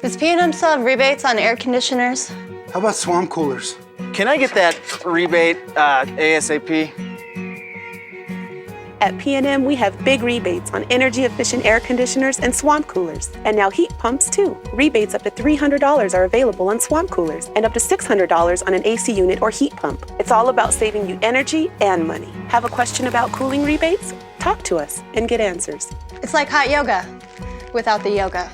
Does PNM still have rebates on air conditioners? How about swamp coolers? Can I get that rebate ASAP? At PNM, we have big rebates on energy-efficient air conditioners and swamp coolers. And now heat pumps, too. Rebates up to $300 are available on swamp coolers and up to $600 on an AC unit or heat pump. It's all about saving you energy and money. Have a question about cooling rebates? Talk to us and get answers. It's like hot yoga without the yoga.